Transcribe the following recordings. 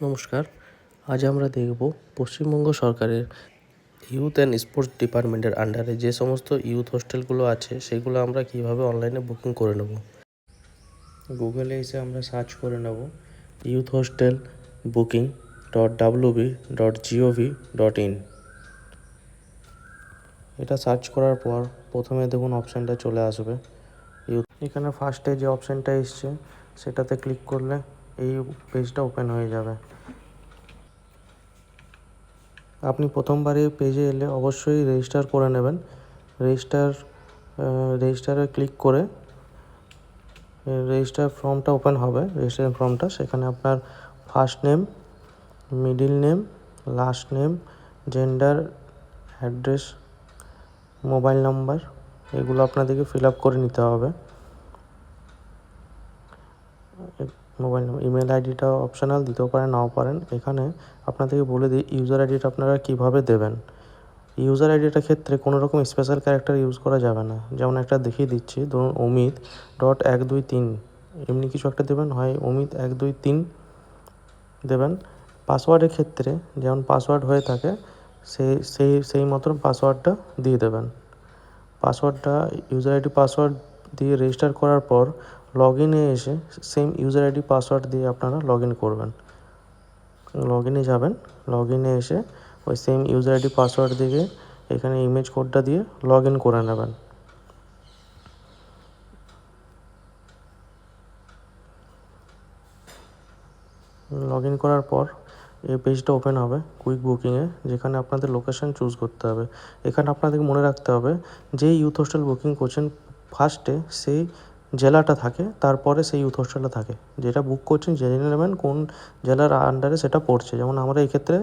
নমস্কার। আজ আমরা দেখব পশ্চিমবঙ্গ সরকারের ইউথ অ্যান্ড স্পোর্টস ডিপার্টমেন্টের আন্ডারে যে সমস্ত ইউথ হোস্টেলগুলো আছে সেগুলো আমরা কিভাবে অনলাইনে বুকিং করে নেব। গুগলে এসে আমরা সার্চ করে নেব ইউথ হোস্টেল booking.wb.gov.in। এটা সার্চ করার পর প্রথমে দেখুন অপশানটা চলে আসবে ইউথ। এখানে ফার্স্টে যে অপশানটা এসছে সেটাতে ক্লিক করলে এই পেজটা ওপেন হয়ে যাবে। আপনি প্রথমবারে পেজে এলে অবশ্যই রেজিস্টার করে নেবেন। রেজিস্টারে ক্লিক করে রেজিস্টার ফর্মটা ওপেন হবে। রেজিস্ট্রেশন ফর্মটা, সেখানে আপনার first name, middle name, last name, gender, address, mobile number এগুলো আপনাদেরকে ফিল আপ করে নিতে হবে। মোবাইল নাম্বার, ইমেল আইডিটাও অপশনাল, দিতেও পারেন নাও পারেন। এখানে আপনাদেরকে বলে দিই ইউজার আইডিটা আপনারা কীভাবে দেবেন। ইউজার আইডিটার ক্ষেত্রে কোনো রকম স্পেশাল ক্যারেক্টার ইউজ করা যাবে না। যেমন একটা দেখিয়ে দিচ্ছি, ধরুন অমিত.123 এমনি কিছু একটা দেবেন, হয় অমিত123 দেবেন। পাসওয়ার্ডের ক্ষেত্রে যেমন পাসওয়ার্ড হয়ে থাকে সেই মতন পাসওয়ার্ডটা দিয়ে দেবেন। পাসওয়ার্ডটা ইউজার আইডি পাসওয়ার্ড দিয়ে রেজিস্টার করার পর লগ ইনে এসে সেম ইউজার আইডি পাসওয়ার্ড দিয়ে আপনারা লগ ইন করবেন। লগ ইনে যাবেন, লগ ইনে এসে ওই সেম ইউজার আইডি পাসওয়ার্ড দিয়ে এখানে ইমেজ কোডটা দিয়ে লগ ইন করে নেবেন। লগ ইন করার পর এই পেজটা ওপেন হবে কুইক বুকিংয়ে, যেখানে আপনাদের লোকেশান চুজ করতে হবে। এখানে আপনাদেরকে মনে রাখতে হবে যেই ইউথ হোস্টেল বুকিং করছেন ফার্স্টে সেই জেলাটা থাকে, তারপরে সেই ইউথ হোস্টেলটা থাকে। যেটা বুক করছেন জেনে নেবেন কোন জেলার আন্ডারে সেটা পড়ছে। যেমন আমরা এই ক্ষেত্রে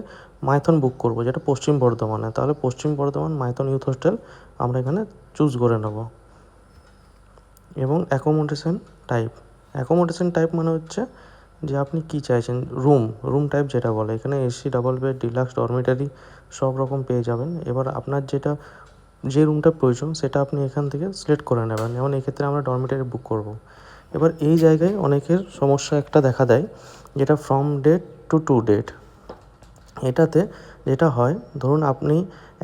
মাইথন বুক করব, যেটা পশ্চিম বর্ধমানে, তাহলে পশ্চিম বর্ধমান মাইথন ইউথ হোস্টেল আমরা এখানে চুজ করে নেব। এবং অ্যাকোমোডেশন টাইপ মানে হচ্ছে যে আপনি কী চাইছেন, রুম টাইপ যেটা বলে, এখানে AC, double bed, deluxe, dormitory সব রকম পেয়ে যাবেন। এবার আপনার যে রুমটা প্রয়োজন সেটা আপনি এখান থেকে সিলেক্ট করে নেবেন। যেমন এই ক্ষেত্রে আমরা ডরমিটারি বুক করব। এবার এই জায়গায় অনেকের সমস্যা একটা দেখা দেয়, যেটা ফ্রম ডেট টু ডেট। এটাতে যেটা হয়, ধরুন আপনি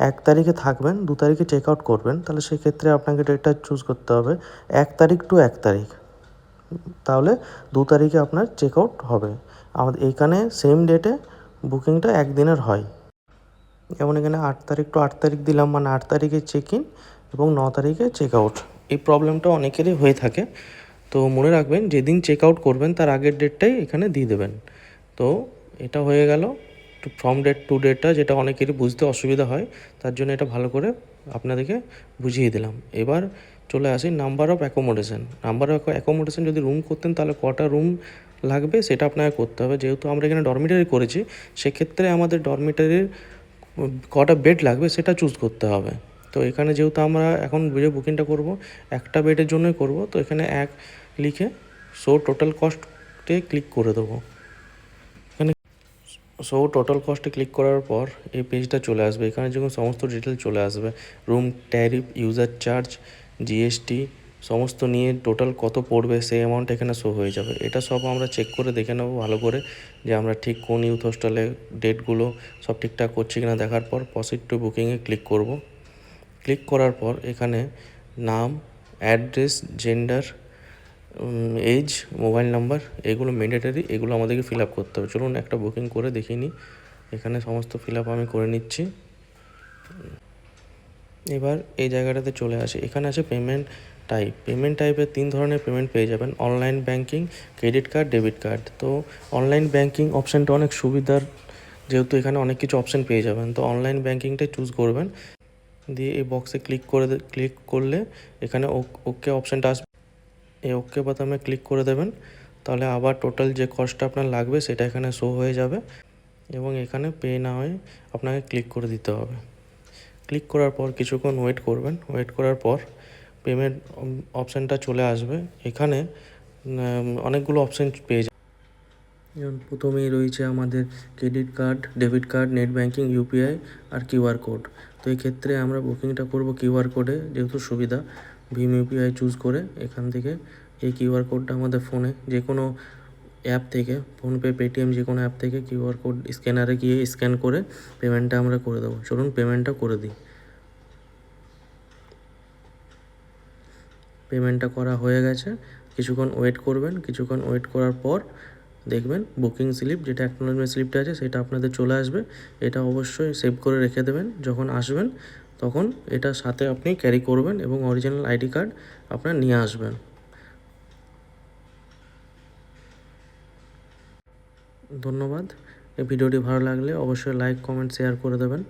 1 তারিখে থাকবেন, 2 তারিখে চেক আউট করবেন, তাহলে সেক্ষেত্রে আপনাকে ডেটটা চুজ করতে হবে 1 তারিখ টু 1 তারিখ। তাহলে 2 তারিখে আপনার চেক আউট হবে। আমাদের এইখানে সেম ডেটে বুকিংটা একদিনের হয়। যেমন এখানে 8 তারিখ টু 8 তারিখ দিলাম, মানে 8 তারিখে চেক ইন এবং 9 তারিখে চেক আউট। এই প্রবলেমটা অনেকেরই হয়ে থাকে, তো মনে রাখবেন যেদিন চেক আউট করবেন তার আগের ডেটটাই এখানে দিয়ে দেবেন। তো এটা হয়ে গেল ফ্রম ডেট টু ডেটটা, যেটা অনেকেরই বুঝতে অসুবিধা হয়, তার জন্য এটা ভালো করে আপনাদেরকে বুঝিয়ে দিলাম। এবার চলে আসি নাম্বার অফ অ্যাকোমোডেশন। যদি রুম করতেন তাহলে কটা রুম লাগবে সেটা আপনাকে করতে হবে। যেহেতু আমরা এখানে ডরমিটারি করেছি, সেক্ষেত্রে আমাদের ডরমিটারির কটা বেড লাগবে সেটা চুজ করতে হবে। তো এখানে যেহেতু আমরা এখন যে বুকিংটা করব একটা বেডের জন্যই করব, তো এখানে 1 লিখে শো টোটাল কস্টে ক্লিক করে দেবো। এখানে শো টোটাল কস্টে ক্লিক করার পর এই পেজটা চলে আসবে। এখানে যখন সমস্ত ডিটেল চলে আসবে, room tariff, user charge, GST সমস্ত নিয়ে টোটাল কত পড়বে সেই অ্যামাউন্ট এখানে শো হয়ে যাবে। এটা সব আমরা চেক করে দেখে নেবো ভালো করে যে আমরা ঠিক কোন ইউথ হোস্টেলে ডেটগুলো সব ঠিকঠাক করছি কিনা। দেখার পর প্রসিড টু বুকিংয়ে ক্লিক করব। ক্লিক করার পর এখানে নাম, address, gender, age, mobile number এগুলো ম্যান্ডেটরি, এগুলো আমাদেরকে ফিল আপ করতে হবে। চলুন একটা বুকিং করে দেখিয়ে নিই। এখানে সমস্ত ফিল আপ আমি করে নিচ্ছি। এবার এই জায়গাটাতে চলে আসে, এখানে আছে পেমেন্ট টাইপে 3 ধরনের পেমেন্ট পেয়ে যাবেন: online banking, credit card, debit card. তো অনলাইন ব্যাঙ্কিং অপশানটা অনেক সুবিধার, যেহেতু এখানে অনেক কিছু অপশান পেয়ে যাবেন। তো অনলাইন ব্যাঙ্কিংটাই চুজ করবেন, দিয়ে এই বক্সে ক্লিক করলে এখানে ওকে অপশানটা আসবে। এই ওকে বোতামে ক্লিক করে দেবেন, তাহলে আবার টোটাল যে কস্টটা আপনার লাগবে সেটা এখানে শো হয়ে যাবে এবং এখানে পে না হয়ে আপনাকে ক্লিক করে দিতে হবে। ক্লিক করার পর কিছুক্ষণ ওয়েট করবেন। ওয়েট করার পর পেমেন্ট অপশানটা চলে আসবে। এখানে অনেকগুলো অপশান পেয়ে যাবেন। যেমন প্রথমেই রয়েছে আমাদের credit card, debit card, net banking, UPI আর কিউআর কোড। তো এই ক্ষেত্রে আমরা বুকিংটা করব কিউআর কোডে, যেহেতু সুবিধা। ভীম ইউপিআই চুজ করে এখান থেকে এই কিউআর কোডটা আমাদের ফোনে যে কোনো অ্যাপ থেকে ফোনপে, পেটিএম যে কোনো অ্যাপ থেকে কিউআর কোড স্ক্যানারে গিয়ে স্ক্যান করে পেমেন্টটা আমরা করে দেবো। চলুন পেমেন্টটা করে দিই। পেমেন্টটা করা হয়ে গেছে। কিছুক্ষণ ওয়েট করবেন। কিছুক্ষণ ওয়েট করার পর দেখবেন বুকিং স্লিপ, যেটা অ্যাকনলেজমেন্ট স্লিপটা আছে সেটা আপনাদের চলে আসবে। এটা অবশ্যই সেভ করে রেখে দেবেন। যখন আসবেন তখন এটা সাথে আপনি ক্যারি করবেন এবং অরিজিনাল আইডি কার্ড আপনার নিয়ে আসবেন। ধন্যবাদ। এই ভিডিওটি ভালো লাগলে অবশ্যই লাইক, কমেন্ট, শেয়ার করে দেবেন।